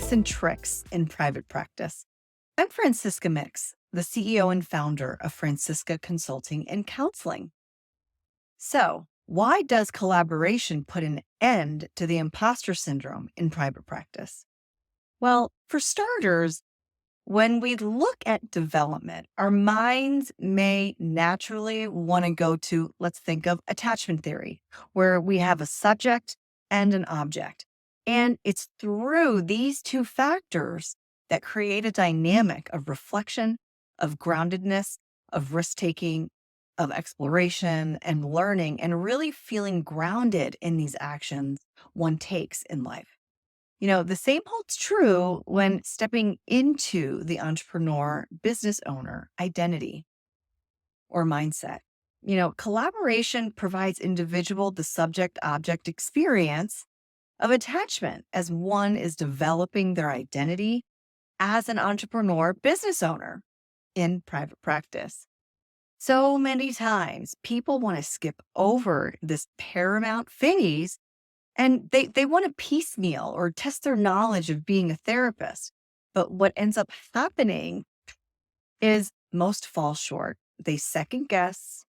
tips and tricks in private practice. I'm Francisca the CEO and founder of Francisca Consulting and Counseling. So, why does collaboration put an end to the imposter syndrome in private practice? Well, for starters, when we look at development, our minds may naturally want to go to, let's think of attachment theory, where we have a subject and an object. And it's through these two factors that create a dynamic of reflection, of groundedness, of risk taking, of exploration and learning, and really feeling grounded in these actions one takes in life. The same holds true when stepping into the entrepreneur, business owner identity or mindset. Collaboration provides individual the subject object experience of attachment as one is developing their identity as an entrepreneur, business owner in private practice. So many times people want to skip over this paramount phase and they want to piecemeal or test their knowledge of being a therapist. But what ends up happening is most fall short. They second guess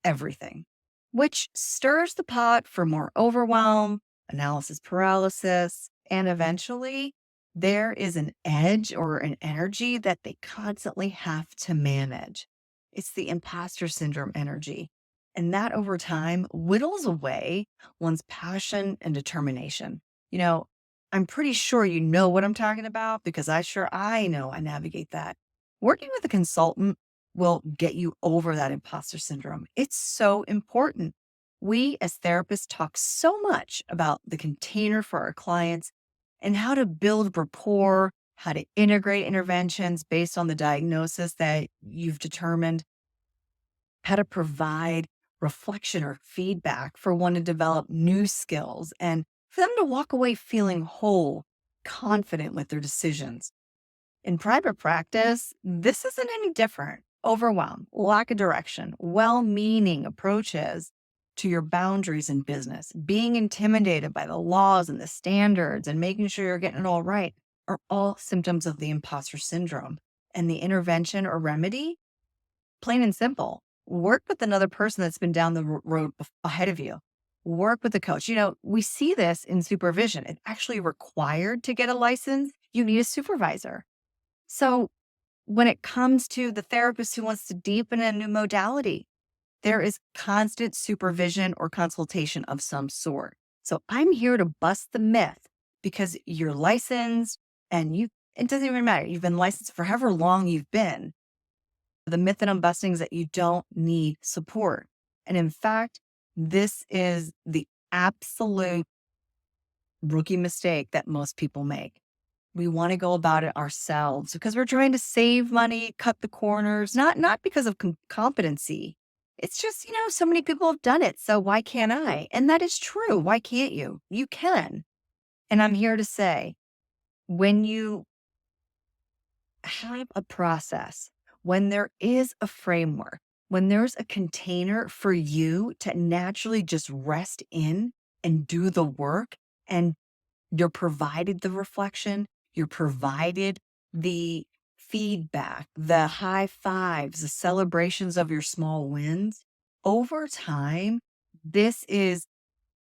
everything, which stirs the pot for more overwhelm, analysis paralysis, and eventually there is an edge or an energy that they constantly have to manage. It's the imposter syndrome energy. And that over time whittles away one's passion and determination. I'm pretty sure you know what I'm talking about because I know I navigate that. Working with a consultant will get you over that imposter syndrome. It's so important. We as therapists talk so much about the container for our clients and how to build rapport, how to integrate interventions based on the diagnosis that you've determined, how to provide reflection or feedback for one to develop new skills and for them to walk away feeling whole, confident with their decisions. In private practice, this isn't any different. Overwhelm, lack of direction, well-meaning approaches to your boundaries in business, being intimidated by the laws and the standards and making sure you're getting it all right are all symptoms of the imposter syndrome. And the intervention or remedy, plain and simple, work with another person that's been down the road ahead of you. Work with a coach. We see this in supervision. It's actually required to get a license. You need a supervisor. So when it comes to the therapist who wants to deepen a new modality, there is constant supervision or consultation of some sort. So I'm here to bust the myth because you're licensed and it doesn't even matter. You've been licensed for however long you've been. The myth that I'm busting is that you don't need support. And in fact, this is the absolute rookie mistake that most people make. We want to go about it ourselves because we're trying to save money, cut the corners, not because of competency. It's just, so many people have done it. So why can't I? And that is true. Why can't you? You can. And I'm here to say, when you have a process, when there is a framework, when there's a container for you to naturally just rest in and do the work, and you're provided the reflection, you're provided the feedback, the high fives, the celebrations of your small wins, over time, this is,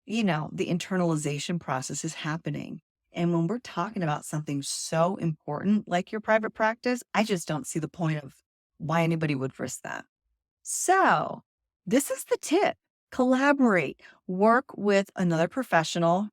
the internalization process is happening. And when we're talking about something so important like your private practice, I just don't see the point of why anybody would risk that. So this is the tip. Collaborate, work with another professional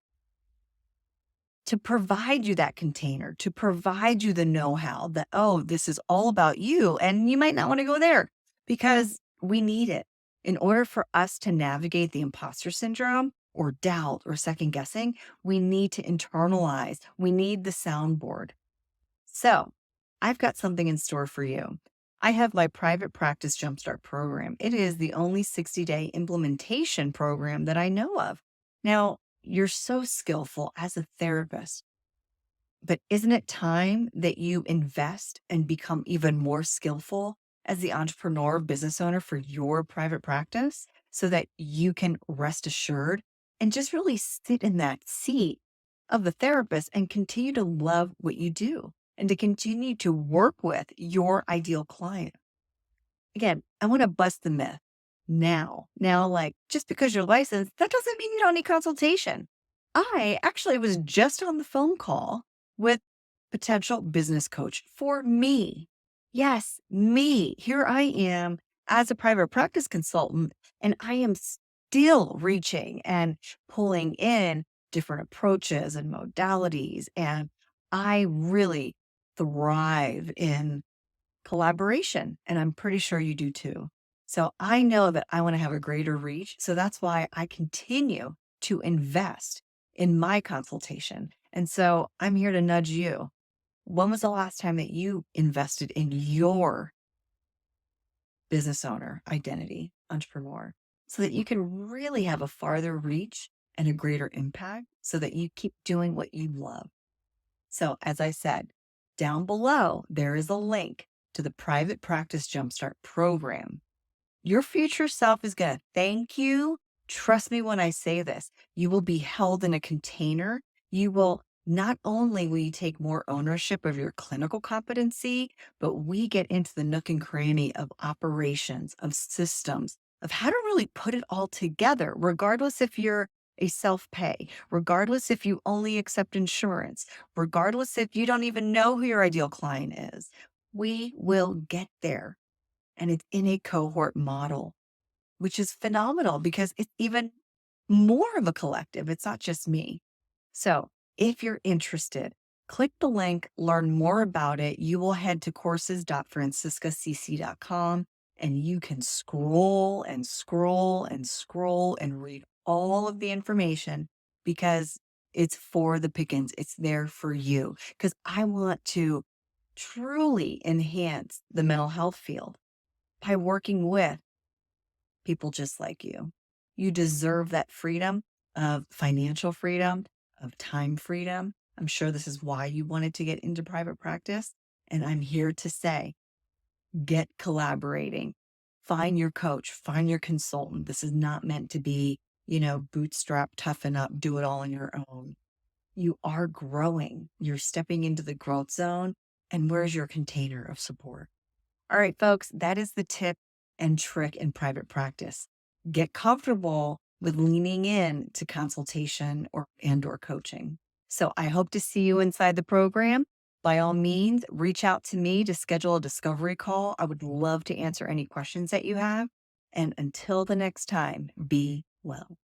to provide you that container, to provide you the know-how that, this is all about you. And you might not want to go there because we need it. In order for us to navigate the imposter syndrome or doubt or second guessing, we need to internalize. We need the soundboard. So I've got something in store for you. I have my private practice jumpstart program. It is the only 60-day implementation program that I know of. Now, you're so skillful as a therapist, but isn't it time that you invest and become even more skillful as the entrepreneur, business owner for your private practice so that you can rest assured and just really sit in that seat of the therapist and continue to love what you do and to continue to work with your ideal client. Again, I want to bust the myth now. Now, like just because you're licensed, that doesn't mean you don't need consultation. I actually was just on the phone call with potential business coach for me. Yes, me. Here I am as a private practice consultant, and I am still reaching and pulling in different approaches and modalities. And I really thrive in collaboration, and I'm pretty sure you do too. So I know that I want to have a greater reach. So that's why I continue to invest in my consultation. And so I'm here to nudge you. When was the last time that you invested in your business owner identity, entrepreneur, so that you can really have a farther reach and a greater impact so that you keep doing what you love? So, as I said, down below, there is a link to the Private Practice Jumpstart program. Your future self is going to thank you. Trust me when I say this. You will be held in a container. You will not only will you take more ownership of your clinical competency, but we get into the nook and cranny of operations, of systems, of how to really put it all together, regardless if you're a self-pay, regardless if you only accept insurance, regardless if you don't even know who your ideal client is. We will get there. And it's in a cohort model, which is phenomenal because it's even more of a collective. It's not just me. So if you're interested, click the link, learn more about it. You will head to courses.franciscacc.com and you can scroll and scroll and scroll and read all of the information because it's for the pickings. It's there for you because I want to truly enhance the mental health field by working with people just like you. You deserve that freedom of financial freedom, of time freedom. I'm sure this is why you wanted to get into private practice. And I'm here to say, get collaborating. Find your coach, find your consultant. This is not meant to be, bootstrap, toughen up, do it all on your own. You are growing. You're stepping into the growth zone. And where's your container of support? All right, folks, that is the tip and trick in private practice. Get comfortable with leaning in to consultation or coaching. So I hope to see you inside the program. By all means, reach out to me to schedule a discovery call. I would love to answer any questions that you have. And until the next time, be well.